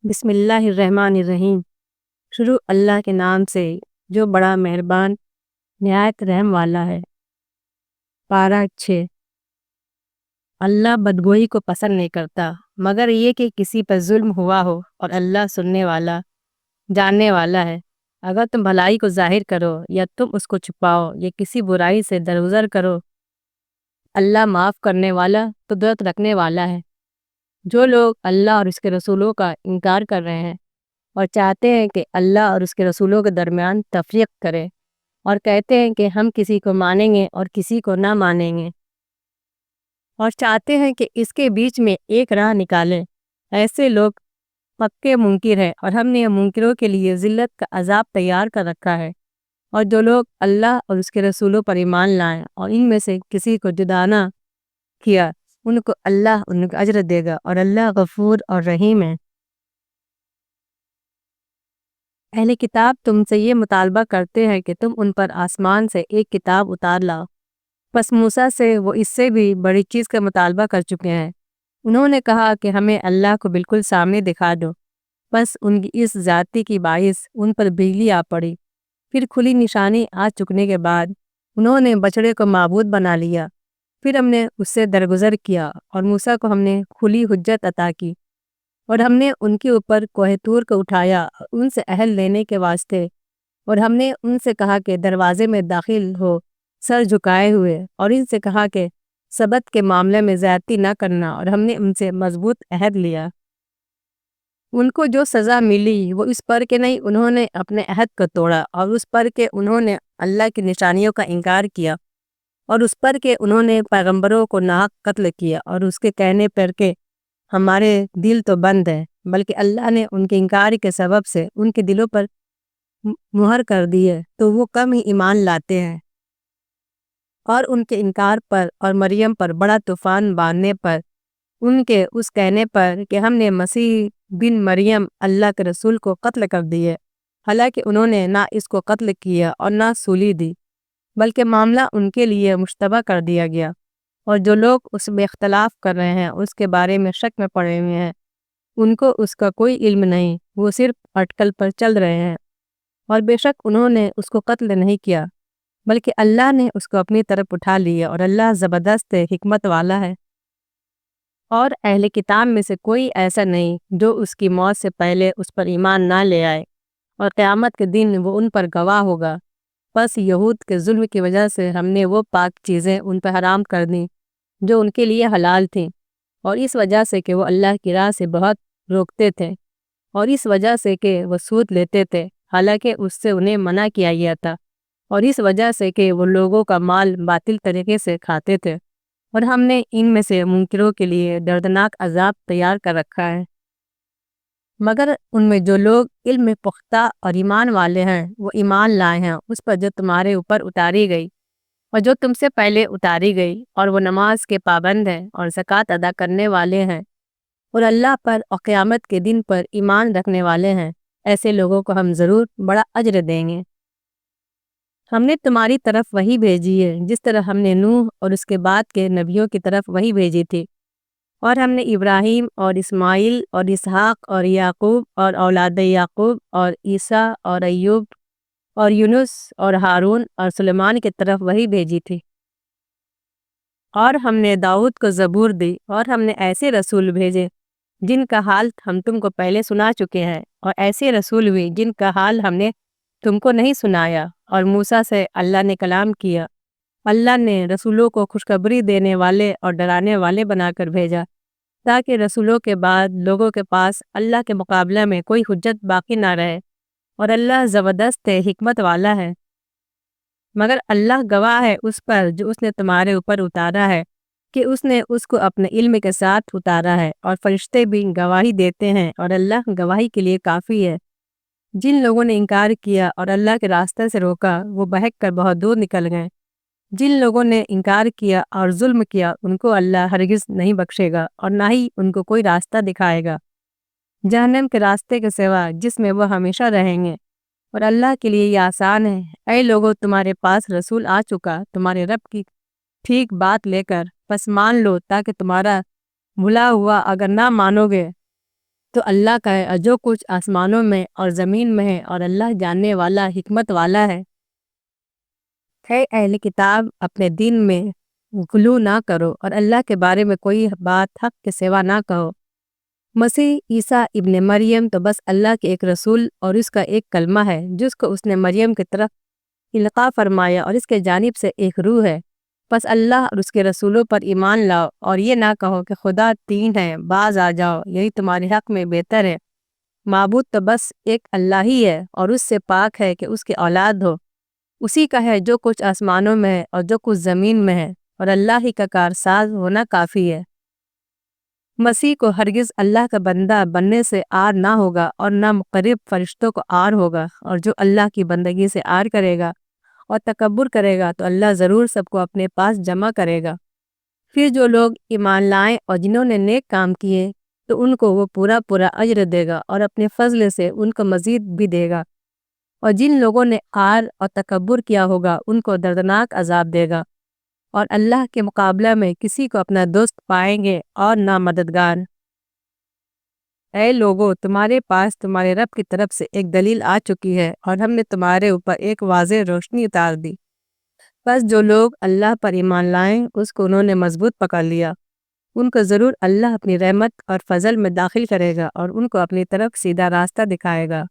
بسم اللہ الرحمن الرحیم۔ شروع اللہ کے نام سے جو بڑا مہربان نہایت رحم والا ہے۔ پارہ 6۔ اللہ بدگوئی کو پسند نہیں کرتا مگر یہ کہ کسی پر ظلم ہوا ہو، اور اللہ سننے والا جاننے والا ہے۔ اگر تم بھلائی کو ظاہر کرو یا تم اس کو چھپاؤ یا کسی برائی سے درگزر کرو، اللہ معاف کرنے والا قدرت رکھنے والا ہے۔ جو لوگ اللہ اور اس کے رسولوں کا انکار کر رہے ہیں اور چاہتے ہیں کہ اللہ اور اس کے رسولوں کے درمیان تفریق کرے، اور کہتے ہیں کہ ہم کسی کو مانیں گے اور کسی کو نہ مانیں گے، اور چاہتے ہیں کہ اس کے بیچ میں ایک راہ نکالیں، ایسے لوگ پکے منکر ہیں، اور ہم نے منکروں کے لیے ذلت کا عذاب تیار کر رکھا ہے۔ اور جو لوگ اللہ اور اس کے رسولوں پر ایمان لائیں اور ان میں سے کسی کو جدا نہ کیا، ان کو اللہ ان کا اجر دے گا، اور اللہ غفور اور رحیم ہے۔ اہل کتاب تم سے یہ مطالبہ کرتے ہیں کہ تم ان پر آسمان سے ایک کتاب اتار لاؤ، پس موسیٰ سے وہ اس سے بھی بڑی چیز کا مطالبہ کر چکے ہیں۔ انہوں نے کہا کہ ہمیں اللہ کو بالکل سامنے دکھا دو، بس ان کی اس زیادتی کی باعث ان پر بجلی آ پڑی۔ پھر کھلی نشانی آ چکنے کے بعد انہوں نے بچڑے کو معبود بنا لیا۔ پھر ہم نے اس سے درگزر کیا، اور موسیٰ کو ہم نے کھلی حجت عطا کی، اور ہم نے ان کے اوپر کوہ طور کو اٹھایا ان سے عہد لینے کے واسطے، اور ہم نے ان سے کہا کہ دروازے میں داخل ہو سر جھکائے ہوئے، اور ان سے کہا کہ سبت کے معاملے میں زیادتی نہ کرنا، اور ہم نے ان سے مضبوط عہد لیا۔ ان کو جو سزا ملی وہ اس پر کہ نہیں انہوں نے اپنے عہد کو توڑا، اور اس پر کہ انہوں نے اللہ کی نشانیوں کا انکار کیا، اور اس پر کہ انہوں نے پیغمبروں کو ناحق قتل کیا، اور اس کے کہنے پر کہ ہمارے دل تو بند ہیں، بلکہ اللہ نے ان کے انکار کے سبب سے ان کے دلوں پر مہر کر دی ہے، تو وہ کم ہی ایمان لاتے ہیں۔ اور ان کے انکار پر اور مریم پر بڑا طوفان باندھنے پر، ان کے اس کہنے پر کہ ہم نے مسیح بن مریم اللہ کے رسول کو قتل کر دیے، حالانکہ انہوں نے نہ اس کو قتل کیا اور نہ سولی دی، بلکہ معاملہ ان کے لیے مشتبہ کر دیا گیا۔ اور جو لوگ اس میں اختلاف کر رہے ہیں اس کے بارے میں شک میں پڑے ہوئے ہیں، ان کو اس کا کوئی علم نہیں، وہ صرف اٹکل پر چل رہے ہیں۔ اور بے شک انہوں نے اس کو قتل نہیں کیا، بلکہ اللہ نے اس کو اپنی طرف اٹھا لیا، اور اللہ زبردست حکمت والا ہے۔ اور اہل کتاب میں سے کوئی ایسا نہیں جو اس کی موت سے پہلے اس پر ایمان نہ لے آئے، اور قیامت کے دن وہ ان پر گواہ ہوگا۔ بس یہود کے ظلم کی وجہ سے ہم نے وہ پاک چیزیں ان پر حرام کر دیں جو ان کے لیے حلال تھیں، اور اس وجہ سے کہ وہ اللہ کی راہ سے بہت روکتے تھے، اور اس وجہ سے کہ وہ سود لیتے تھے حالانکہ اس سے انہیں منع کیا گیا تھا، اور اس وجہ سے کہ وہ لوگوں کا مال باطل طریقے سے کھاتے تھے، اور ہم نے ان میں سے منکروں کے لیے دردناک عذاب تیار کر رکھا ہے۔ مگر ان میں جو لوگ علم میں پختہ اور ایمان والے ہیں وہ ایمان لائے ہیں اس پر جو تمہارے اوپر اتاری گئی اور جو تم سے پہلے اتاری گئی، اور وہ نماز کے پابند ہیں اور زکوٰۃ ادا کرنے والے ہیں، اور اللہ پر اور قیامت کے دن پر ایمان رکھنے والے ہیں، ایسے لوگوں کو ہم ضرور بڑا اجر دیں گے۔ ہم نے تمہاری طرف وحی بھیجی ہے جس طرح ہم نے نوح اور اس کے بعد کے نبیوں کی طرف وحی بھیجی تھی، اور ہم نے ابراہیم اور اسماعیل اور اسحاق اور یعقوب اور اولاد یعقوب اور عیسیٰ اور ایوب اور یونس اور ہارون اور سلیمان کی طرف وحی بھیجی تھی۔ اور ہم نے داؤد کو زبور دی، اور ہم نے ایسے رسول بھیجے جن کا حال ہم تم کو پہلے سنا چکے ہیں، اور ایسے رسول بھی جن کا حال ہم نے تم کو نہیں سنایا۔ اور موسیٰ سے اللہ نے کلام کیا۔ اللہ نے رسولوں کو خوشخبری دینے والے اور ڈرانے والے بنا کر بھیجا، تاکہ رسولوں کے بعد لوگوں کے پاس اللہ کے مقابلہ میں کوئی حجت باقی نہ رہے، اور اللہ زبردست حکمت والا ہے۔ مگر اللہ گواہ ہے اس پر جو اس نے تمہارے اوپر اتارا ہے کہ اس نے اس کو اپنے علم کے ساتھ اتارا ہے، اور فرشتے بھی گواہی دیتے ہیں، اور اللہ گواہی کے لیے کافی ہے۔ جن لوگوں نے انکار کیا اور اللہ کے راستے سے روکا وہ بہک کر بہت دور نکل گئے۔ جن لوگوں نے انکار کیا اور ظلم کیا ان کو اللہ ہرگز نہیں بخشے گا، اور نہ ہی ان کو کوئی راستہ دکھائے گا جہنم کے راستے کے سوا جس میں وہ ہمیشہ رہیں گے، اور اللہ کے لیے یہ آسان ہے۔ اے لوگو، تمہارے پاس رسول آ چکا تمہارے رب کی ٹھیک بات لے کر، پس مان لو تاکہ تمہارا بھلا ہوا، اگر نہ مانو گے تو اللہ کا ہے، اور جو کچھ آسمانوں میں اور زمین میں ہے، اور اللہ جاننے والا حکمت والا ہے۔ ہے اہل کتاب، اپنے دین میں غلو نہ کرو اور اللہ کے بارے میں کوئی بات حق کے سوا نہ کہو۔ مسیح عیسیٰ ابن مریم تو بس اللہ کے ایک رسول اور اس کا ایک کلمہ ہے جس کو اس نے مریم کی طرف القاء فرمایا، اور اس کے جانب سے ایک روح ہے۔ بس اللہ اور اس کے رسولوں پر ایمان لاؤ اور یہ نہ کہو کہ خدا تین ہے، باز آ جاؤ، یہی تمہارے حق میں بہتر ہے۔ معبود تو بس ایک اللہ ہی ہے، اور اس سے پاک ہے کہ اس کی اولاد ہو۔ اسی کا ہے جو کچھ آسمانوں میں ہے اور جو کچھ زمین میں ہے، اور اللہ ہی کا کارساز ہونا کافی ہے۔ مسیح کو ہرگز اللہ کا بندہ بننے سے عار نہ ہوگا، اور نہ مقرب فرشتوں کو عار ہوگا، اور جو اللہ کی بندگی سے عار کرے گا اور تکبر کرے گا تو اللہ ضرور سب کو اپنے پاس جمع کرے گا۔ پھر جو لوگ ایمان لائیں اور جنہوں نے نیک کام کیے تو ان کو وہ پورا پورا اجر دے گا، اور اپنے فضل سے ان کو مزید بھی دے گا۔ اور جن لوگوں نے عار اور تکبر کیا ہوگا ان کو دردناک عذاب دے گا، اور اللہ کے مقابلہ میں کسی کو اپنا دوست پائیں گے اور نہ مددگار۔ اے لوگو، تمہارے پاس تمہارے رب کی طرف سے ایک دلیل آ چکی ہے، اور ہم نے تمہارے اوپر ایک واضح روشنی اتار دی۔ بس جو لوگ اللہ پر ایمان لائیں اس کو انہوں نے مضبوط پکڑ لیا، ان کو ضرور اللہ اپنی رحمت اور فضل میں داخل کرے گا اور ان کو اپنی طرف سیدھا راستہ دکھائے گا۔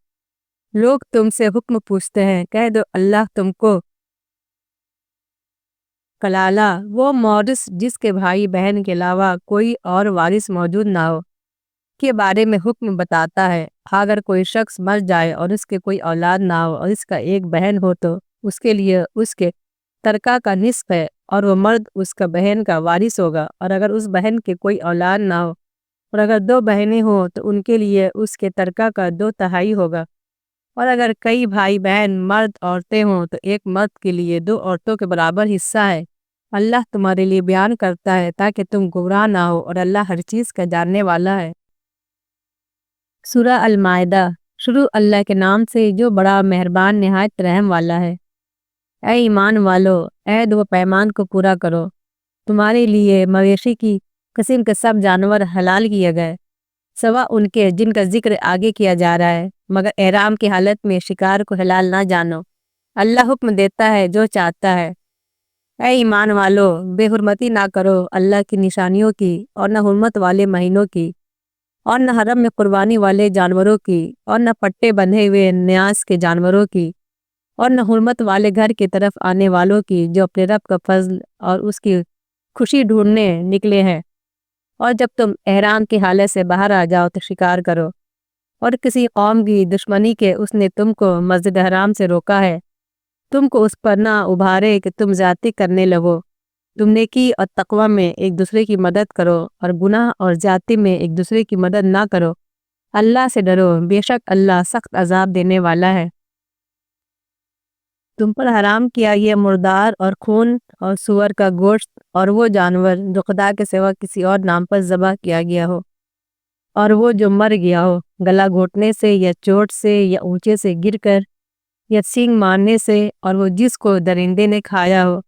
لوگ تم سے حکم پوچھتے ہیں، کہہ دو اللہ تم کو کلالہ، وہ مورث جس کے بھائی بہن کے علاوہ کوئی اور وارث موجود نہ ہو، کے بارے میں حکم بتاتا ہے۔ اگر کوئی شخص مر جائے اور اس کے کوئی اولاد نہ ہو اور اس کا ایک بہن ہو تو اس کے لیے اس کے ترکہ کا نصف ہے، اور وہ مرد اس کا بہن کا وارث ہوگا۔ اور اگر اس بہن کے کوئی اولاد نہ ہو اور اگر دو بہنیں ہوں تو ان کے لیے اس کے ترکہ کا 2/3 ہوگا۔ اور اگر کئی بھائی بہن مرد عورتیں ہوں تو ایک مرد کے لیے 2 عورتوں کے برابر حصہ ہے۔ اللہ تمہارے لیے بیان کرتا ہے تاکہ تم گمراہ نہ ہو، اور اللہ ہر چیز کا جاننے والا ہے۔ سورہ المائدہ۔ شروع اللہ کے نام سے جو بڑا مہربان نہایت رحم والا ہے۔ اے ایمان والو، عہد و پیمان کو پورا کرو۔ تمہارے لیے مویشی کی قسم کے سب جانور حلال کیے گئے، سوا ان کے جن کا ذکر آگے کیا جا رہا ہے، مگر احرام کی حالت میں شکار کو حلال نہ جانو۔ اللہ حکم دیتا ہے جو چاہتا ہے۔ اے ایمان والو، بے حرمتی نہ کرو اللہ کی نشانیوں کی، اور نہ حرمت والے مہینوں کی، اور نہ حرم میں قربانی والے جانوروں کی، اور نہ پٹے بندھے ہوئے نیاز کے جانوروں کی، اور نہ حرمت والے گھر کی طرف آنے والوں کی جو اپنے رب کا فضل اور اس کی خوشی ڈھونڈنے نکلے ہیں۔ اور جب تم احرام کی حالت سے باہر آ جاؤ تو شکار کرو، اور کسی قوم کی دشمنی کے اس نے تم کو مسجد حرام سے روکا ہے، تم کو اس پر نہ ابھارے کہ تم زیادتی کرنے لگو۔ تم نیکی اور تقوی میں ایک دوسرے کی مدد کرو، اور گناہ اور زیادتی میں ایک دوسرے کی مدد نہ کرو۔ اللہ سے ڈرو، بے شک اللہ سخت عذاب دینے والا ہے۔ تم پر حرام کیا یہ مردار اور خون اور سور کا گوشت، اور وہ جانور جو خدا کے سوا کسی اور نام پر ذبح کیا گیا ہو، اور وہ جو مر گیا ہو گلا گھونٹنے سے یا چوٹ سے یا اونچے سے گر کر یا سینگ مارنے سے، اور وہ جس کو درندے نے کھایا ہو،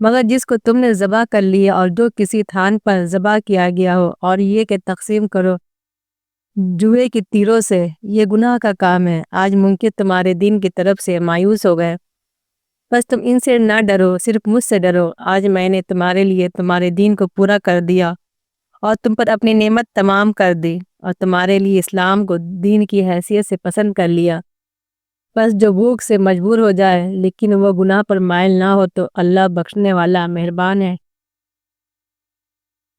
مگر جس کو تم نے ذبح کر لیا، اور جو کسی تھان پر ذبح کیا گیا ہو، اور یہ کہ تقسیم کرو جوئے کی تیروں سے، یہ گناہ کا کام ہے۔ آج ممکن تمہارے دین کی طرف سے مایوس ہو گئے، بس تم ان سے نہ ڈرو، صرف مجھ سے ڈرو۔ آج میں نے تمہارے لیے تمہارے دین کو پورا کر دیا اور تم پر اپنی نعمت تمام کر دی، اور تمہارے لیے اسلام کو دین کی حیثیت سے پسند کر لیا۔ بس جو بھوک سے مجبور ہو جائے لیکن وہ گناہ پر مائل نہ ہو تو اللہ بخشنے والا مہربان ہے۔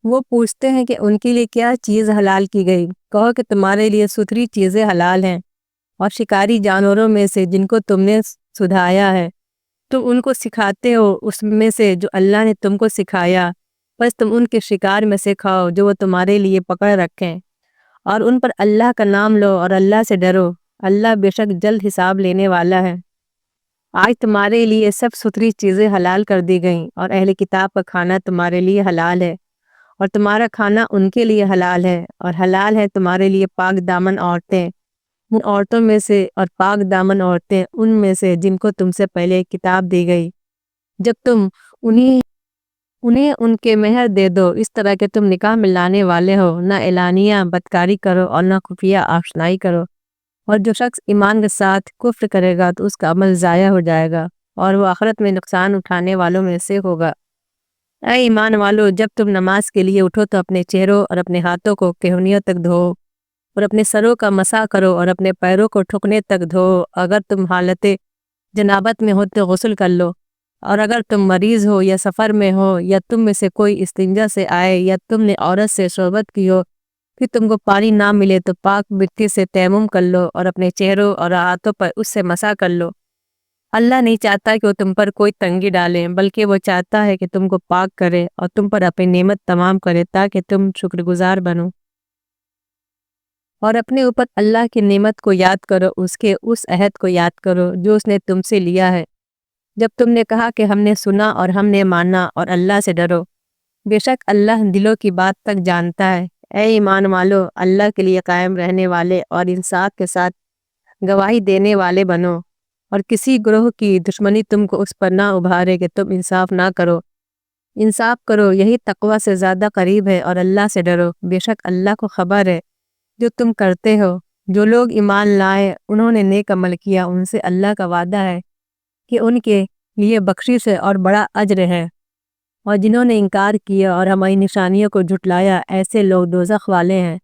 وہ پوچھتے ہیں کہ ان کے لیے کیا چیز حلال کی گئی، کہو کہ تمہارے لیے ستھری چیزیں حلال ہیں، اور شکاری جانوروں میں سے جن کو تم نے سدھایا ہے تم ان کو سکھاتے ہو اس میں سے جو اللہ نے تم کو سکھایا، بس تم ان کے شکار میں سے کھاؤ جو وہ تمہارے لیے پکڑ رکھیں، اور ان پر اللہ کا نام لو اور اللہ سے ڈرو۔ اللہ بے شک جلد حساب لینے والا ہے۔ آج تمہارے لیے سب ستھری چیزیں حلال کر دی گئیں، اور اہل کتاب کا کھانا تمہارے لیے حلال ہے، اور تمہارا کھانا ان کے لیے حلال ہے، اور حلال ہے تمہارے لیے پاک دامن عورتیں ان عورتوں میں سے، اور پاک دامن عورتیں ان میں سے جن کو تم سے پہلے کتاب دی گئی، جب تم انہی انہیں ان کے مہر دے دو اس طرح کہ تم نکاح ملانے والے ہو، نہ اعلانیہ بدکاری کرو اور نہ خفیہ آشنائی کرو۔ اور جو شخص ایمان کے ساتھ کفر کرے گا تو اس کا عمل ضائع ہو جائے گا اور وہ آخرت میں نقصان اٹھانے والوں میں سے ہوگا۔ اے ایمان والو، جب تم نماز کے لیے اٹھو تو اپنے چہروں اور اپنے ہاتھوں کو کہنیوں تک دھو اور اپنے سروں کا مسح کرو اور اپنے پیروں کو ٹھکنے تک دھو۔ اگر تم حالت جنابت میں ہو تو غسل کر لو، اور اگر تم مریض ہو یا سفر میں ہو یا تم میں سے کوئی استنجا سے آئے یا تم نے عورت سے صحبت کی ہو پھر تم کو پانی نہ ملے تو پاک مٹی سے تیمم کر لو اور اپنے چہروں اور ہاتھوں پر اس سے مسح کر لو۔ اللہ نہیں چاہتا کہ وہ تم پر کوئی تنگی ڈالے، بلکہ وہ چاہتا ہے کہ تم کو پاک کرے اور تم پر اپنی نعمت تمام کرے تاکہ تم شکر گزار بنو۔ اور اپنے اوپر اللہ کی نعمت کو یاد کرو، اس کے اس عہد کو یاد کرو جو اس نے تم سے لیا ہے جب تم نے کہا کہ ہم نے سنا اور ہم نے مانا اور اللہ سے ڈرو۔ بے شک اللہ دلوں کی بات تک جانتا ہے۔ اے ایمان والو، اللہ کے لیے قائم رہنے والے اور انصاف کے ساتھ گواہی دینے والے بنو، اور کسی گروہ کی دشمنی تم کو اس پر نہ ابھارے کہ تم انصاف نہ کرو۔ انصاف کرو، یہی تقوی سے زیادہ قریب ہے، اور اللہ سے ڈرو، بے شک اللہ کو خبر ہے جو تم کرتے ہو۔ جو لوگ ایمان لائے انہوں نے نیک عمل کیا، ان سے اللہ کا وعدہ ہے کہ ان کے لیے بخشش سے اور بڑا اجر ہے، اور جنہوں نے انکار کیا اور ہماری نشانیوں کو جھٹلایا ایسے لوگ دوزخ والے ہیں۔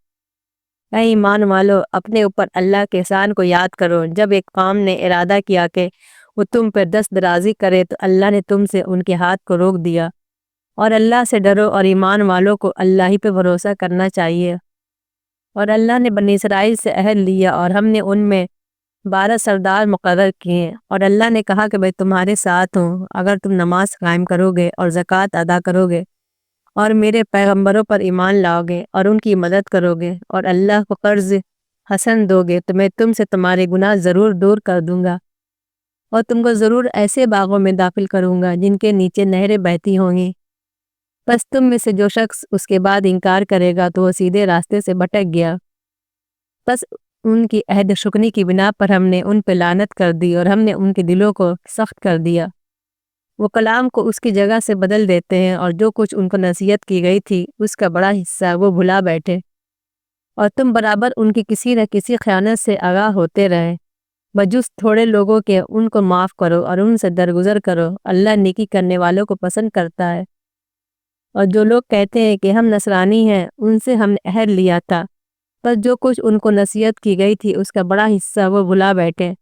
اے ایمان والو، اپنے اوپر اللہ کے احسان کو یاد کرو۔ جب ایک قوم نے ارادہ کیا کہ وہ تم پر دست درازی کرے تو اللہ نے تم سے ان کے ہاتھ کو روک دیا، اور اللہ سے ڈرو، اور ایمان والوں کو اللہ ہی پہ بھروسہ کرنا چاہیے۔ اور اللہ نے بنی اسرائیل سے عہد لیا اور ہم نے ان میں 12 سردار مقرر کیے، اور اللہ نے کہا کہ میں تمہارے ساتھ ہوں اگر تم نماز قائم کرو گے اور زکوٰۃ ادا کرو گے اور میرے پیغمبروں پر ایمان لاؤ گے اور ان کی مدد کرو گے اور اللہ کو قرض حسن دو گے تو میں تم سے تمہارے گناہ ضرور دور کر دوں گا، اور تم کو ضرور ایسے باغوں میں داخل کروں گا جن کے نیچے نہریں بہتی ہوں گی۔ بس تم میں سے جو شخص اس کے بعد انکار کرے گا تو وہ سیدھے راستے سے بھٹک گیا۔ بس ان کی عہد شکنی کی بنا پر ہم نے ان پہ لعنت کر دی اور ہم نے ان کے دلوں کو سخت کر دیا۔ وہ کلام کو اس کی جگہ سے بدل دیتے ہیں، اور جو کچھ ان کو نصیحت کی گئی تھی اس کا بڑا حصہ وہ بھلا بیٹھے، اور تم برابر ان کی کسی نہ کسی خیانت سے آگاہ ہوتے رہے۔ بجز تھوڑے لوگوں کے ان کو معاف کرو اور ان سے درگزر کرو، اللہ نیکی کرنے والوں کو پسند کرتا ہے۔ اور جو لوگ کہتے ہیں کہ ہم نصرانی ہیں، ان سے ہم نے عہد لیا تھا، پر جو کچھ ان کو نصیحت کی گئی تھی اس کا بڑا حصہ وہ بھلا بیٹھے۔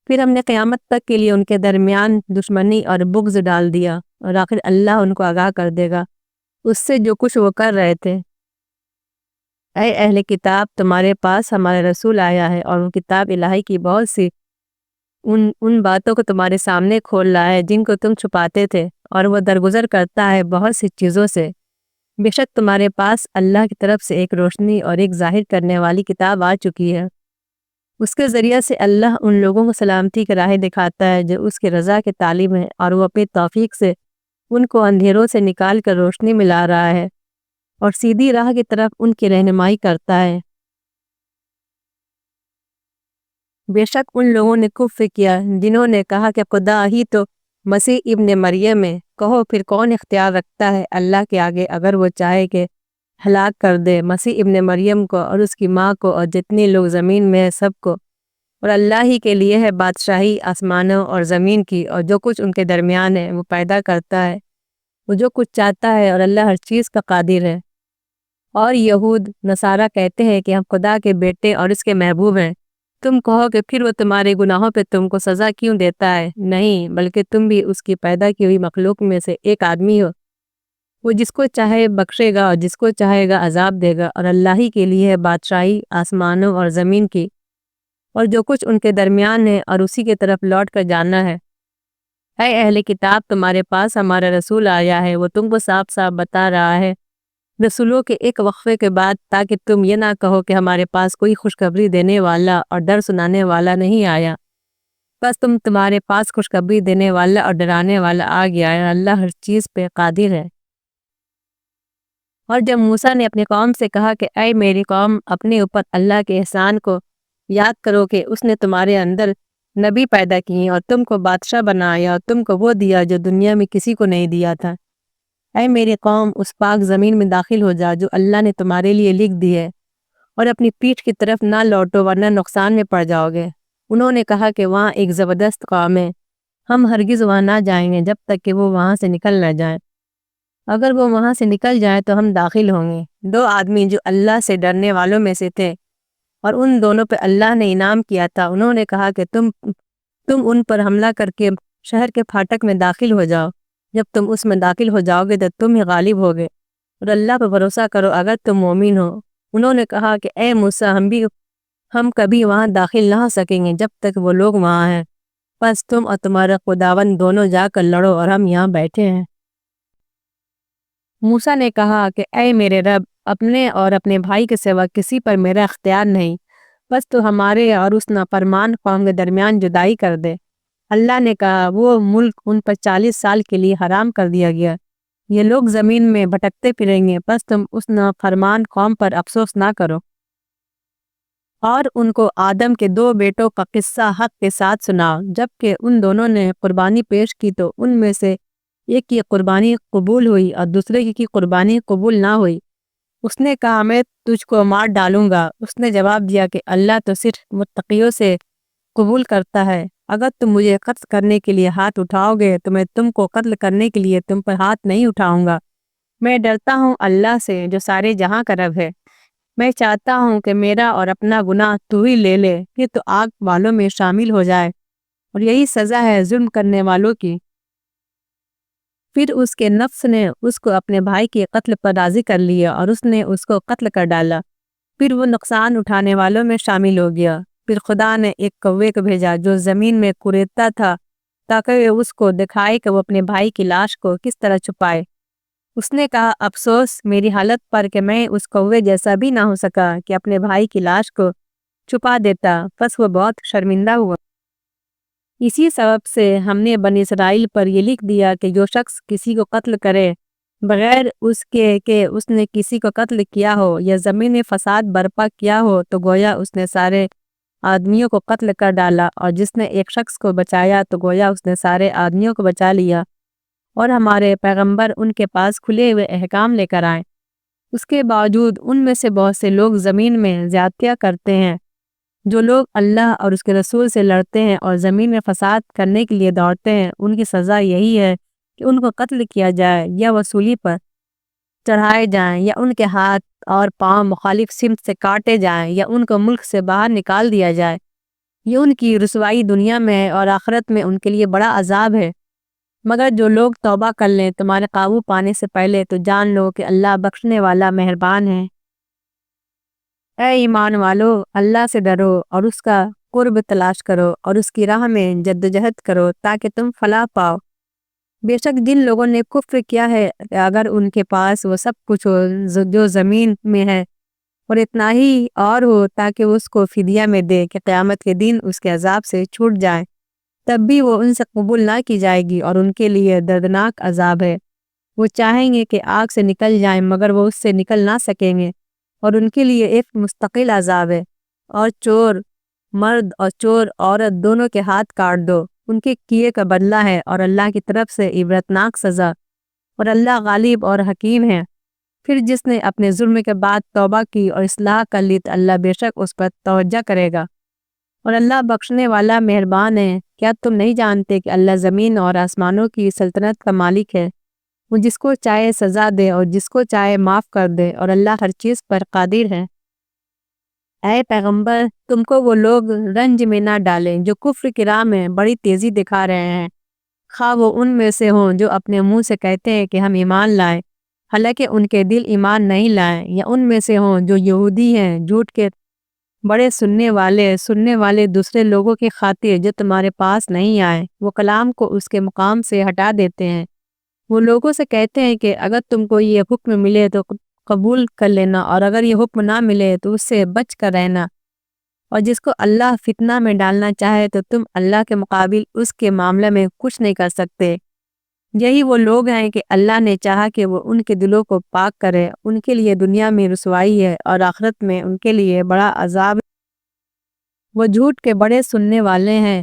پھر ہم نے قیامت تک کے لیے ان کے درمیان دشمنی اور بغض ڈال دیا، اور آخر اللہ ان کو آگاہ کر دے گا اس سے جو کچھ وہ کر رہے تھے۔ اے اہل کتاب، تمہارے پاس ہمارا رسول آیا ہے اور وہ کتاب الہی کی بہت سی ان باتوں کو تمہارے سامنے کھول رہا ہے جن کو تم چھپاتے تھے، اور وہ درگزر کرتا ہے بہت سی چیزوں سے۔ بے شک تمہارے پاس اللہ کی طرف سے ایک روشنی اور ایک ظاہر کرنے والی کتاب آ چکی ہے۔ اس کے ذریعے سے اللہ ان لوگوں کو سلامتی کی راہ دکھاتا ہے جو اس کی رضا کے طالب ہیں، اور وہ اپنی توفیق سے ان کو اندھیروں سے نکال کر روشنی ملا رہا ہے اور سیدھی راہ کی طرف ان کی رہنمائی کرتا ہے۔ بے شک ان لوگوں نے کفر کیا جنہوں نے کہا کہ خدا ہی تو مسیح ابن مریم ہے۔ کہو پھر کون اختیار رکھتا ہے اللہ کے آگے اگر وہ چاہے کہ ہلاک کر دے مسیح ابن مریم کو اور اس کی ماں کو اور جتنے لوگ زمین میں ہیں سب کو، اور اللہ ہی کے لیے ہے بادشاہی آسمانوں اور زمین کی اور جو کچھ ان کے درمیان ہے۔ وہ پیدا کرتا ہے وہ جو کچھ چاہتا ہے، اور اللہ ہر چیز کا قادر ہے۔ اور یہود نصارہ کہتے ہیں کہ ہم خدا کے بیٹے اور اس کے محبوب ہیں۔ تم کہو کہ پھر وہ تمہارے گناہوں پہ تم کو سزا کیوں دیتا ہے؟ نہیں، بلکہ تم بھی اس کی پیدا کی ہوئی مخلوق میں سے ایک آدمی ہو۔ وہ جس کو چاہے بخشے گا اور جس کو چاہے گا عذاب دے گا، اور اللہ ہی کے لیے ہے بادشاہی آسمانوں اور زمین کی اور جو کچھ ان کے درمیان ہے، اور اسی کی طرف لوٹ کر جانا ہے۔ اے اہل کتاب، تمہارے پاس ہمارا رسول آیا ہے، وہ تم کو صاف صاف بتا رہا ہے رسولوں کے ایک وقفے کے بعد، تاکہ تم یہ نہ کہو کہ ہمارے پاس کوئی خوشخبری دینے والا اور ڈر سنانے والا نہیں آیا۔ بس تمہارے پاس خوشخبری دینے والا اور ڈرانے والا آ گیا ہے، اور اللہ ہر چیز پہ قادر ہے۔ اور جب موسیٰ نے اپنی قوم سے کہا کہ اے میری قوم، اپنے اوپر اللہ کے احسان کو یاد کرو کہ اس نے تمہارے اندر نبی پیدا کیے اور تم کو بادشاہ بنایا اور تم کو وہ دیا جو دنیا میں کسی کو نہیں دیا تھا، اے میری قوم، اس پاک زمین میں داخل ہو جا جو اللہ نے تمہارے لیے لکھ دی ہے، اور اپنی پیٹھ کی طرف نہ لوٹو ورنہ نقصان میں پڑ جاؤ گے۔ انہوں نے کہا کہ وہاں ایک زبردست قوم ہے، ہم ہرگز وہاں نہ جائیں گے جب تک کہ وہ وہاں سے نکل نہ جائیں۔ اگر وہ وہاں سے نکل جائیں تو ہم داخل ہوں گے۔ دو آدمی جو اللہ سے ڈرنے والوں میں سے تھے اور ان دونوں پہ اللہ نے انعام کیا تھا، انہوں نے کہا کہ تم ان پر حملہ کر کے شہر کے پھاٹک میں داخل ہو جاؤ۔ جب تم اس میں داخل ہو جاؤ گے تو تم ہی غالب ہوگے، اور اللہ پر بھروسہ کرو اگر تم مومن ہو۔ انہوں نے کہا کہ اے موسیٰ، ہم کبھی وہاں داخل نہ ہو سکیں گے جب تک وہ لوگ وہاں ہیں، بس تم اور تمہارا خداوند دونوں جا کر لڑو اور ہم یہاں بیٹھے ہیں۔ موسیٰ نے کہا کہ اے میرے رب، اپنے اور اپنے بھائی کے سوا کسی پر میرا اختیار نہیں، بس تو ہمارے اور اس نافرمان قوم کے درمیان جدائی کر دے۔ اللہ نے کہا وہ ملک ان پر 40 سال کے لیے حرام کر دیا گیا، یہ لوگ زمین میں بھٹکتے پھریں گے، بس تم اس نافرمان قوم پر افسوس نہ کرو۔ اور ان کو آدم کے 2 بیٹوں کا قصہ حق کے ساتھ سناؤ۔ جبکہ ان دونوں نے قربانی پیش کی تو ان میں سے ایک کی قربانی قبول ہوئی اور دوسرے کی قربانی قبول نہ ہوئی۔ اس نے کہا میں تجھ کو مار ڈالوں گا۔ اس نے جواب دیا کہ اللہ تو صرف متقیوں سے قبول کرتا ہے۔ اگر تم مجھے قتل کرنے کے لیے ہاتھ اٹھاؤ گے تو میں تم کو قتل کرنے کے لیے تم پر ہاتھ نہیں اٹھاؤں گا۔ میں ڈرتا ہوں اللہ سے جو سارے جہاں کا رب ہے۔ میں چاہتا ہوں کہ میرا اور اپنا گناہ تو ہی لے لے کہ تو آگ والوں میں شامل ہو جائے، اور یہی سزا ہے ظلم کرنے والوں کی۔ پھر اس کے نفس نے اس کو اپنے بھائی کے قتل پر راضی کر لیا اور اس نے اس کو قتل کر ڈالا۔ پھر وہ نقصان اٹھانے والوں میں شامل ہو گیا۔ پھر خدا نے ایک کوے کو بھیجا جو زمین میں کریدتا تھا تاکہ وہ اس کو دکھائے کہ وہ اپنے بھائی کی لاش کو کس طرح چھپائے۔ اس نے کہا افسوس میری حالت پر کہ میں اس کوے جیسا بھی نہ ہو سکا کہ اپنے بھائی کی لاش کو چھپا دیتا، بس وہ بہت شرمندہ ہوا۔ اسی سبب سے ہم نے بنی اسرائیل پر یہ لکھ دیا کہ جو شخص کسی کو قتل کرے بغیر اس کے کہ اس نے کسی کو قتل کیا ہو یا زمین میں فساد برپا کیا ہو تو گویا اس نے سارے آدمیوں کو قتل کر ڈالا، اور جس نے ایک شخص کو بچایا تو گویا اس نے سارے آدمیوں کو بچا لیا۔ اور ہمارے پیغمبر ان کے پاس کھلے ہوئے احکام لے کر آئے، اس کے باوجود ان میں سے بہت سے لوگ زمین میں زیادتیاں کرتے ہیں۔ جو لوگ اللہ اور اس کے رسول سے لڑتے ہیں اور زمین میں فساد کرنے کے لیے دوڑتے ہیں، ان کی سزا یہی ہے کہ ان کو قتل کیا جائے یا وصولی پر چڑھائے جائیں، یا ان کے ہاتھ اور پاؤں مخالف سمت سے کاٹے جائیں، یا ان کو ملک سے باہر نکال دیا جائے۔ یہ ان کی رسوائی دنیا میں ہے اور آخرت میں ان کے لیے بڑا عذاب ہے۔ مگر جو لوگ توبہ کر لیں تمہارے قابو پانے سے پہلے تو جان لو کہ اللہ بخشنے والا مہربان ہے۔ اے ایمان والو، اللہ سے ڈرو اور اس کا قرب تلاش کرو اور اس کی راہ میں جدوجہد کرو تاکہ تم فلاح پاؤ۔ بے شک جن لوگوں نے کفر کیا ہے کہ اگر ان کے پاس وہ سب کچھ ہو جو زمین میں ہے اور اتنا ہی اور ہو تاکہ اس کو فدیہ میں دے کہ قیامت کے دن اس کے عذاب سے چھوٹ جائے، تب بھی وہ ان سے قبول نہ کی جائے گی اور ان کے لیے دردناک عذاب ہے۔ وہ چاہیں گے کہ آگ سے نکل جائیں مگر وہ اس سے نکل نہ سکیں گے، اور ان کے لیے ایک مستقل عذاب ہے۔ اور چور مرد اور چور عورت دونوں کے ہاتھ کاٹ دو، ان کے کیے کا بدلہ ہے اور اللہ کی طرف سے عبرتناک سزا، اور اللہ غالب اور حکیم ہے۔ پھر جس نے اپنے ظلم کے بعد توبہ کی اور اصلاح کر لی تو اللہ بے شک اس پر توجہ کرے گا، اور اللہ بخشنے والا مہربان ہے۔ کیا تم نہیں جانتے کہ اللہ زمین اور آسمانوں کی سلطنت کا مالک ہے؟ وہ جس کو چاہے سزا دے اور جس کو چاہے معاف کر دے، اور اللہ ہر چیز پر قادر ہے۔ اے پیغمبر، تم کو وہ لوگ رنج میں نہ ڈالیں جو کفر کی راہ میں بڑی تیزی دکھا رہے ہیں، خواہ وہ ان میں سے ہوں جو اپنے منہ سے کہتے ہیں کہ ہم ایمان لائیں حالانکہ ان کے دل ایمان نہیں لائیں، یا ان میں سے ہوں جو یہودی ہیں جھوٹ کے بڑے سننے والے دوسرے لوگوں کی خاطر جو تمہارے پاس نہیں آئے، وہ کلام کو اس کے مقام سے ہٹا دیتے ہیں۔ وہ لوگوں سے کہتے ہیں کہ اگر تم کو یہ حکم ملے تو قبول کر لینا، اور اگر یہ حکم نہ ملے تو اس سے بچ کر رہنا، اور جس کو اللہ فتنہ میں ڈالنا چاہے تو تم اللہ کے مقابل اس کے معاملے میں کچھ نہیں کر سکتے۔ یہی وہ لوگ ہیں کہ اللہ نے چاہا کہ وہ ان کے دلوں کو پاک کرے، ان کے لیے دنیا میں رسوائی ہے اور آخرت میں ان کے لیے بڑا عذاب ہے۔ وہ جھوٹ کے بڑے سننے والے ہیں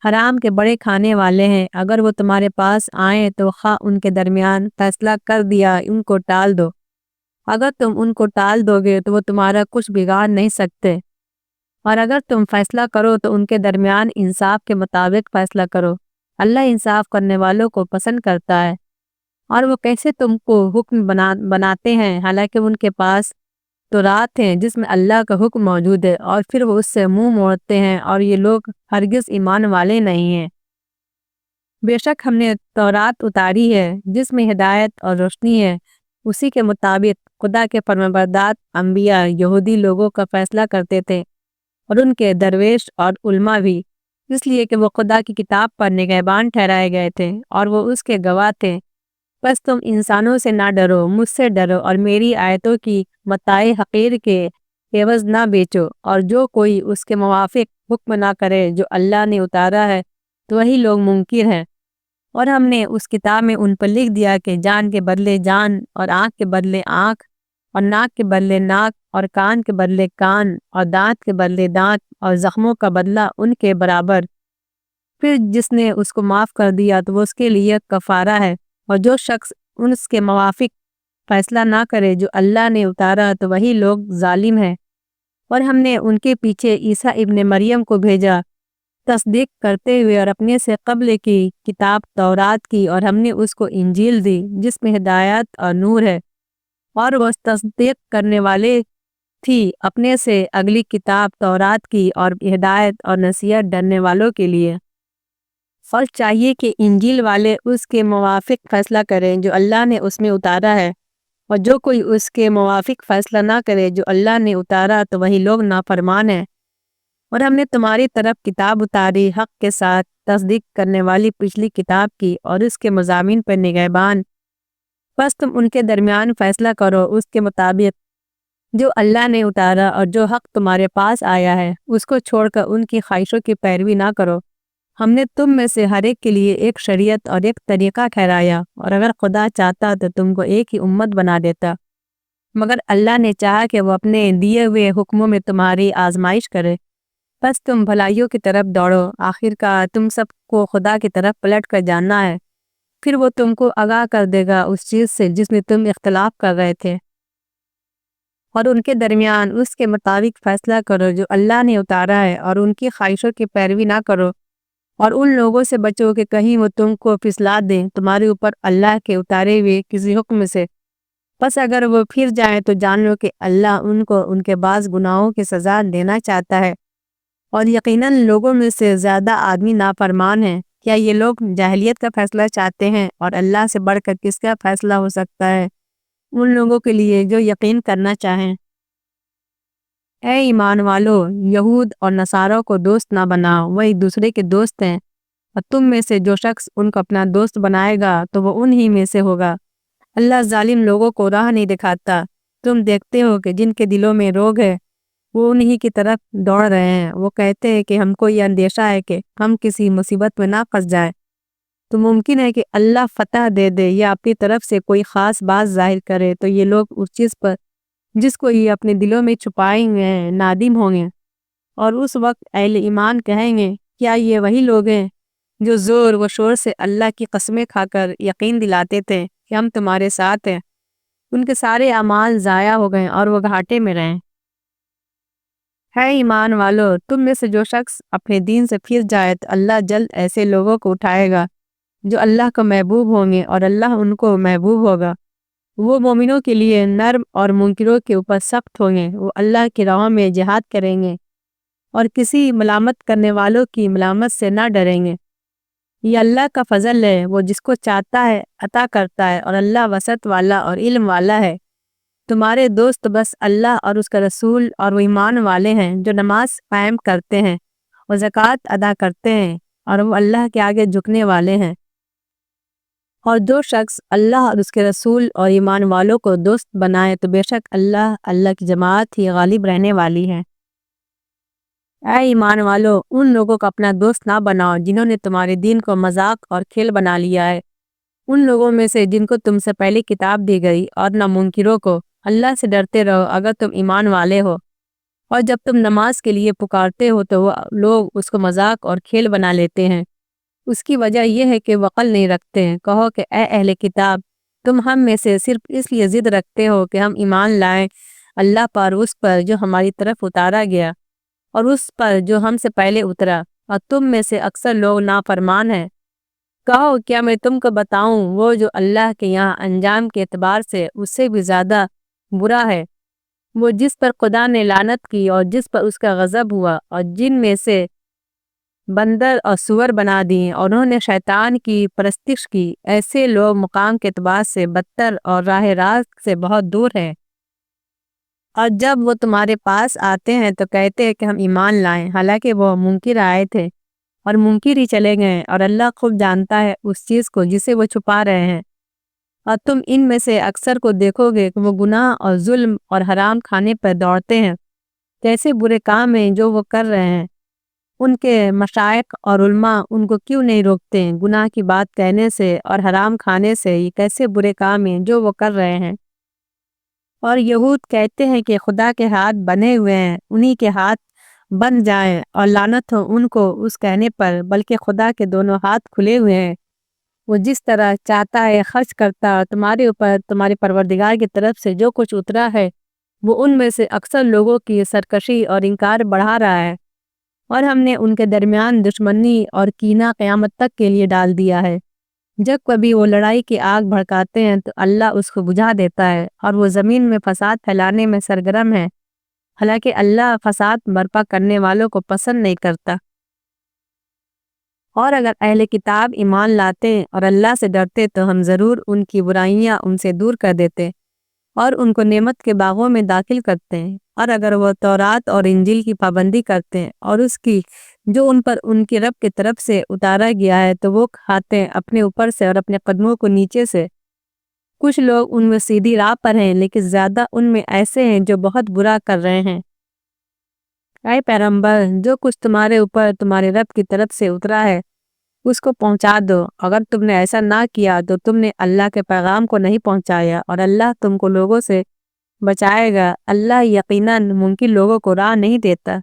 حرام کے بڑے کھانے والے ہیں، اگر وہ تمہارے پاس آئیں تو خواہ ان کے درمیان فیصلہ کر دیا ان کو ٹال دو۔ اگر تم ان کو ٹال دو گے تو وہ تمہارا کچھ بگاڑ نہیں سکتے، اور اگر تم فیصلہ کرو تو ان کے درمیان انصاف کے مطابق فیصلہ کرو۔ اللہ انصاف کرنے والوں کو پسند کرتا ہے۔ اور وہ کیسے تم کو حکم بناتے ہیں حالانکہ ان کے پاس تورات ہیں جس میں اللہ کا حکم موجود ہے، اور پھر وہ اس سے منہ موڑتے ہیں، اور یہ لوگ ہرگز ایمان والے نہیں ہیں۔ بے شک ہم نے تورات اتاری ہے جس میں ہدایت اور روشنی ہے، اسی کے مطابق خدا کے فرمانبردار انبیاء یہودی لوگوں کا فیصلہ کرتے تھے، اور ان کے درویش اور علماء بھی، اس لیے کہ وہ خدا کی کتاب پر نگہبان ٹھہرائے گئے تھے اور وہ اس کے گواہ تھے۔ بس تم انسانوں سے نہ ڈرو، مجھ سے ڈرو، اور میری آیتوں کی متاع حقیر کے عوض نہ بیچو، اور جو کوئی اس کے موافق حکم نہ کرے جو اللہ نے اتارا ہے تو وہی لوگ منکر ہیں۔ اور ہم نے اس کتاب میں ان پر لکھ دیا کہ جان کے بدلے جان، اور آنکھ کے بدلے آنکھ، اور ناک کے بدلے ناک، اور کان کے بدلے کان، اور دانت کے بدلے دانت، اور زخموں کا بدلہ ان کے برابر۔ پھر جس نے اس کو معاف کر دیا تو وہ اس کے لیے کفارہ ہے، اور جو شخص اس کے موافق فیصلہ نہ کرے جو اللہ نے اتارا تو وہی لوگ ظالم ہیں۔ اور ہم نے ان کے پیچھے عیسیٰ ابن مریم کو بھیجا تصدیق کرتے ہوئے، اور اپنے سے قبل کی کتاب تورات کی، اور ہم نے اس کو انجیل دی جس میں ہدایت اور نور ہے، اور وہ تصدیق کرنے والے تھی اپنے سے اگلی کتاب تورات کی، اور ہدایت اور نصیحت ڈرنے والوں کے لیے۔ اور چاہیے کہ انجیل والے اس کے موافق فیصلہ کریں جو اللہ نے اس میں اتارا ہے، اور جو کوئی اس کے موافق فیصلہ نہ کرے جو اللہ نے اتارا تو وہی لوگ نافرمان ہیں۔ اور ہم نے تمہاری طرف کتاب اتاری حق کے ساتھ تصدیق کرنے والی پچھلی کتاب کی، اور اس کے مضامین پر نگہبان۔ بس تم ان کے درمیان فیصلہ کرو اس کے مطابق جو اللہ نے اتارا، اور جو حق تمہارے پاس آیا ہے اس کو چھوڑ کر ان کی خواہشوں کی پیروی نہ کرو۔ ہم نے تم میں سے ہر ایک کے لیے ایک شریعت اور ایک طریقہ ٹھہرایا، اور اگر خدا چاہتا تو تم کو ایک ہی امت بنا دیتا، مگر اللہ نے چاہا کہ وہ اپنے دیے ہوئے حکموں میں تمہاری آزمائش کرے۔ بس تم بھلائیوں کی طرف دوڑو، آخر کار تم سب کو خدا کی طرف پلٹ کر جانا ہے، پھر وہ تم کو آگاہ کر دے گا اس چیز سے جس میں تم اختلاف کر رہے تھے، اور ان کے درمیان اس کے مطابق فیصلہ کرو جو اللہ نے اتارا ہے، اور ان کی خواہشوں کی پیروی نہ کرو، اور ان لوگوں سے بچو کہ کہیں وہ تم کو پھسلا دیں تمہارے اوپر اللہ کے اتارے ہوئے کسی حکم سے۔ بس اگر وہ پھر جائیں تو جان لو کہ اللہ ان کو ان کے بعض گناہوں کی سزا دینا چاہتا ہے، اور یقیناً لوگوں میں سے زیادہ آدمی نافرمان ہیں۔ کیا یہ لوگ جاہلیت کا فیصلہ چاہتے ہیں، اور اللہ سے بڑھ کر کس کا فیصلہ ہو سکتا ہے ان لوگوں کے لیے جو یقین کرنا چاہیں۔ اے ایمان والو، یہود اور نصاروں کو دوست نہ بناؤ، وہ ایک دوسرے کے دوست ہیں، اور تم میں سے جو شخص ان کو اپنا دوست بنائے گا تو وہ انہی میں سے ہوگا۔ اللہ ظالم لوگوں کو راہ نہیں دکھاتا۔ تم دیکھتے ہو کہ جن کے دلوں میں روگ ہے وہ انہی کی طرف دوڑ رہے ہیں، وہ کہتے ہیں کہ ہم کو یہ اندیشہ ہے کہ ہم کسی مصیبت میں نہ پھنس جائیں، تو ممکن ہے کہ اللہ فتح دے دے یا اپنی طرف سے کوئی خاص بات ظاہر کرے، تو یہ لوگ اس چیز پر جس کو یہ اپنے دلوں میں چھپائیں گے نادم ہوں گے، اور اس وقت اہل ایمان کہیں گے کیا یہ وہی لوگ ہیں جو زور و شور سے اللہ کی قسمیں کھا کر یقین دلاتے تھے کہ ہم تمہارے ساتھ ہیں، ان کے سارے اعمال ضائع ہو گئے اور وہ گھاٹے میں رہیں۔ ہے ایمان والو، تم میں سے جو شخص اپنے دین سے پھر جائے تو اللہ جلد ایسے لوگوں کو اٹھائے گا جو اللہ کو محبوب ہوں گے اور اللہ ان کو محبوب ہوگا۔ وہ مومنوں کے لیے نرم اور منکروں کے اوپر سخت ہوں گے۔ وہ اللہ کی راہ میں جہاد کریں گے اور کسی ملامت کرنے والوں کی ملامت سے نہ ڈریں گے۔ یہ اللہ کا فضل ہے، وہ جس کو چاہتا ہے عطا کرتا ہے، اور اللہ وسعت والا اور علم والا ہے۔ تمہارے دوست بس اللہ اور اس کا رسول اور وہ ایمان والے ہیں جو نماز قائم کرتے ہیں اور زکوٰۃ ادا کرتے ہیں، اور وہ اللہ کے آگے جھکنے والے ہیں۔ اور جو شخص اللہ اور اس کے رسول اور ایمان والوں کو دوست بنائے تو بے شک اللہ کی جماعت ہی غالب رہنے والی ہے۔ اے ایمان والو، ان لوگوں کو اپنا دوست نہ بناؤ جنہوں نے تمہارے دین کو مذاق اور کھیل بنا لیا ہے، ان لوگوں میں سے جن کو تم سے پہلے کتاب دی گئی، اور نہ منکروں کو۔ اللہ سے ڈرتے رہو اگر تم ایمان والے ہو۔ اور جب تم نماز کے لیے پکارتے ہو تو وہ لوگ اس کو مذاق اور کھیل بنا لیتے ہیں۔ اس کی وجہ یہ ہے کہ وہ عقل نہیں رکھتے ہیں۔ کہو کہ اے اہل کتاب، تم ہم میں سے صرف اس لیے ضد رکھتے ہو کہ ہم ایمان لائیں اللہ پر، اس پر جو ہماری طرف اتارا گیا اور اس پر جو ہم سے پہلے اترا، اور تم میں سے اکثر لوگ نافرمان ہیں۔ کہو کیا میں تم کو بتاؤں وہ جو اللہ کے یہاں انجام کے اعتبار سے اس سے بھی زیادہ برا ہے، وہ جس پر خدا نے لعنت کی اور جس پر اس کا غضب ہوا، اور جن میں سے بندر اور سور بنا دیے اور انہوں نے شیطان کی پرستش کی، ایسے لوگ مقام کے اعتبار سے بدتر اور راہ راست سے بہت دور ہیں۔ اور جب وہ تمہارے پاس آتے ہیں تو کہتے ہیں کہ ہم ایمان لائیں، حالانکہ وہ منکر آئے تھے اور منکر ہی چلے گئے، اور اللہ خوب جانتا ہے اس چیز کو جسے وہ چھپا رہے ہیں۔ اور تم ان میں سے اکثر کو دیکھو گے کہ وہ گناہ اور ظلم اور حرام کھانے پر دوڑتے ہیں۔ کیسے برے کام ہیں جو وہ کر رہے ہیں۔ ان کے مشائخ اور علماء ان کو کیوں نہیں روکتے ہیں گناہ کی بات کہنے سے اور حرام کھانے سے؟ یہ کیسے برے کام ہیں جو وہ کر رہے ہیں۔ اور یہود کہتے ہیں کہ خدا کے ہاتھ بنے ہوئے ہیں، انہی کے ہاتھ بن جائیں، اور لعنت ہو ان کو اس کہنے پر، بلکہ خدا کے دونوں ہاتھ کھلے ہوئے ہیں، وہ جس طرح چاہتا ہے خرچ کرتا ہے، اور تمہارے اوپر تمہارے پروردگار کی طرف سے جو کچھ اترا ہے وہ ان میں سے اکثر لوگوں کی سرکشی اور انکار بڑھا رہا ہے، اور ہم نے ان کے درمیان دشمنی اور کینہ قیامت تک کے لیے ڈال دیا ہے۔ جب کبھی وہ لڑائی کی آگ بھڑکاتے ہیں تو اللہ اس کو بجھا دیتا ہے، اور وہ زمین میں فساد پھیلانے میں سرگرم ہے، حالانکہ اللہ فساد برپا کرنے والوں کو پسند نہیں کرتا۔ اور اگر اہل کتاب ایمان لاتے اور اللہ سے ڈرتے تو ہم ضرور ان کی برائیاں ان سے دور کر دیتے اور ان کو نعمت کے باغوں میں داخل کرتے ہیں۔ اور اگر وہ تورات اور انجیل کی پابندی کرتے ہیں اور اس کی جو ان پر ان کے رب کی طرف سے اتارا گیا ہے تو وہ کھاتے ہیں اپنے اوپر سے اور اپنے قدموں کو نیچے سے۔ کچھ لوگ ان میں سیدھی راہ پر ہیں، لیکن زیادہ ان میں ایسے ہیں جو بہت برا کر رہے ہیں۔ اے پیغمبر، جو کچھ تمہارے اوپر تمہارے رب کی طرف سے اترا ہے اس کو پہنچا دو۔ اگر تم نے ایسا نہ کیا تو تم نے اللہ کے پیغام کو نہیں پہنچایا، اور اللہ تم کو لوگوں سے بچائے گا۔ اللہ یقیناً منکر لوگوں کو راہ نہیں دیتا۔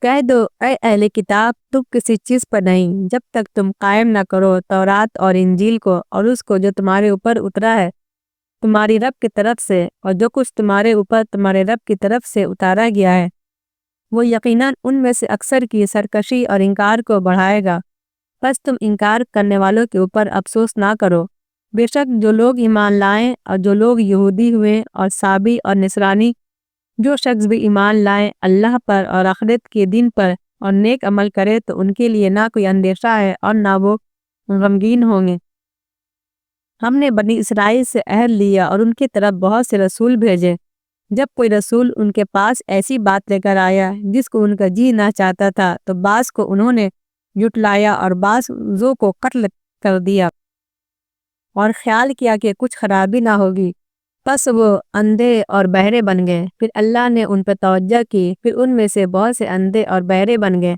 کہہ دو اے اہل کتاب، تم کسی چیز پر نہیں جب تک تم قائم نہ کرو تورات اور انجیل کو اور اس کو جو تمہارے اوپر اترا ہے تمہاری رب کی طرف سے، اور جو کچھ تمہارے اوپر تمہارے رب کی طرف سے اتارا گیا ہے وہ یقیناً ان میں سے اکثر کی سرکشی اور انکار کو بڑھائے گا۔ بس تم انکار کرنے والوں کے اوپر افسوس نہ کرو۔ بے شک جو لوگ ایمان لائیں اور جو لوگ یہودی ہوئے اور صابی اور نصرانی، جو شخص بھی ایمان لائیں اللہ پر اور آخرت کے دن پر اور نیک عمل کرے تو ان کے لیے نہ کوئی اندیشہ ہے اور نہ وہ غمگین ہوں گے۔ ہم نے بنی اسرائیل سے عہد لیا اور ان کی طرف بہت سے رسول بھیجے۔ جب کوئی رسول ان کے پاس ایسی بات لے کر آیا جس کو ان کا جی نہ چاہتا تھا تو بعض کو انہوں نے جھٹلایا اور بعضوں کو قتل کر دیا، اور خیال کیا کہ کچھ خرابی نہ ہوگی، پس وہ اندھے اور بہرے بن گئے۔ پھر اللہ نے ان پر توجہ کی، پھر ان میں سے بہت سے اندھے اور بہرے بن گئے،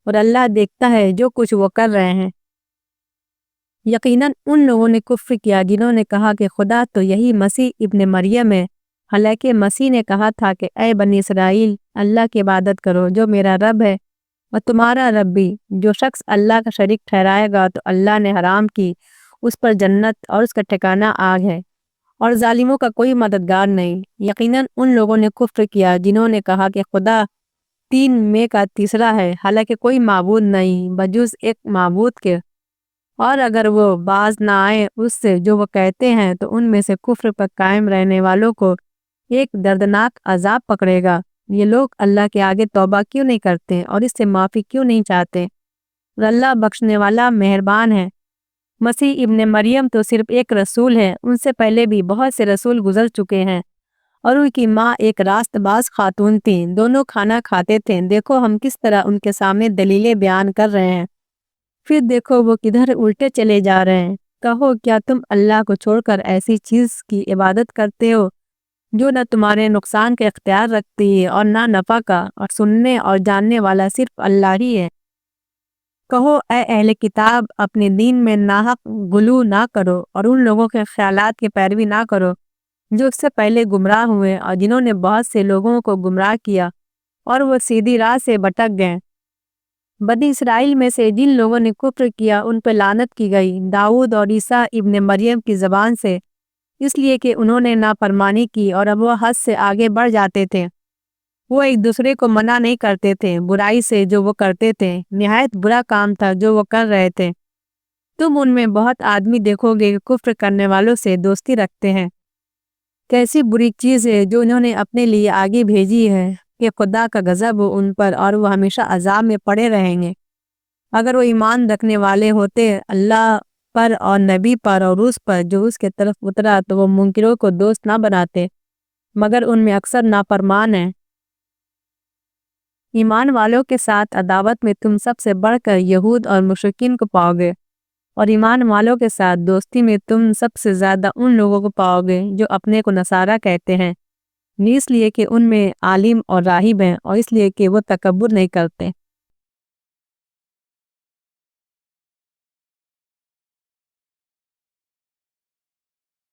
اور اللہ دیکھتا ہے جو کچھ وہ کر رہے ہیں۔ یقیناً ان لوگوں نے کفر کیا جنہوں نے کہا کہ خدا تو یہی مسیح ابن مریم ہے، حالانکہ مسیح نے کہا تھا کہ اے بنی اسرائیل، اللہ کی عبادت کرو جو میرا رب ہے اور تمہارا رب بھی۔ جو شخص اللہ کا شریک ٹھہرائے گا تو اللہ نے حرام کی اس پر جنت اور اس کا ٹھکانہ آگ ہے، اور ظالموں کا کوئی مددگار نہیں۔ یقیناً ان لوگوں نے کفر کیا جنہوں نے کہا کہ خدا تین میں کا تیسرا ہے، حالانکہ کوئی معبود نہیں بجز ایک معبود کے، اور اگر وہ باز نہ آئے اس سے جو وہ کہتے ہیں تو ان میں سے کفر پر قائم رہنے والوں کو ایک دردناک عذاب پکڑے گا۔ یہ لوگ اللہ کے آگے توبہ کیوں نہیں کرتے اور اس سے معافی کیوں نہیں چاہتے؟ اور اللہ بخشنے والا مہربان ہے۔ مسیح ابن مریم تو صرف ایک رسول ہے، ان سے پہلے بھی بہت سے رسول گزر چکے ہیں، اور ان کی ماں ایک راست باز خاتون تھیں، دونوں کھانا کھاتے تھے۔ دیکھو ہم کس طرح ان کے سامنے دلیلیں بیان کر رہے ہیں، پھر دیکھو وہ کدھر الٹے چلے جا رہے ہیں۔ کہو کیا تم اللہ کو چھوڑ کر ایسی چیز کی عبادت کرتے ہو جو نہ تمہارے نقصان کا اختیار رکھتی ہے اور نہ نفع کا، اور سننے اور جاننے والا صرف اللہ ہی ہے۔ کہو اے اہل کتاب، اپنے دین میں ناحق غلو نہ کرو اور ان لوگوں کے خیالات کی پیروی نہ کرو جو اس سے پہلے گمراہ ہوئے اور جنہوں نے بہت سے لوگوں کو گمراہ کیا اور وہ سیدھی راہ سے بھٹک گئے۔ بنی اسرائیل میں سے جن لوگوں نے کفر کیا ان پہ لعنت کی گئی داؤد اور عیسیٰ ابن مریم کی زبان سے، اس لیے کہ انہوں نے نافرمانی کی اور اب وہ حد سے آگے بڑھ جاتے تھے۔ وہ ایک دوسرے کو منع نہیں کرتے تھے برائی سے جو وہ کرتے تھے، نہایت برا کام تھا جو وہ کر رہے تھے۔ تم ان میں بہت آدمی دیکھو گے کہ کفر کرنے والوں سے دوستی رکھتے ہیں۔ کیسی بری چیز ہے جو انہوں نے اپنے لیے آگے بھیجی ہے کہ خدا کا غضب ہو ان پر اور وہ ہمیشہ عذاب میں پڑے رہیں گے۔ اگر وہ ایمان رکھنے والے ہوتے اللہ پر اور نبی پر اور اس پر جو اس کے طرف اترا تو وہ منکروں کو دوست نہ بناتے، مگر ان میں اکثر نافرمان ہیں۔ ایمان والوں کے ساتھ عداوت میں تم سب سے بڑھ کر یہود اور مشرکین کو پاؤ گے، اور ایمان والوں کے ساتھ دوستی میں تم سب سے زیادہ ان لوگوں کو پاؤ گے جو اپنے کو نصارہ کہتے ہیں، اس لیے کہ ان میں عالم اور راہب ہیں اور اس لیے کہ وہ تکبر نہیں کرتے۔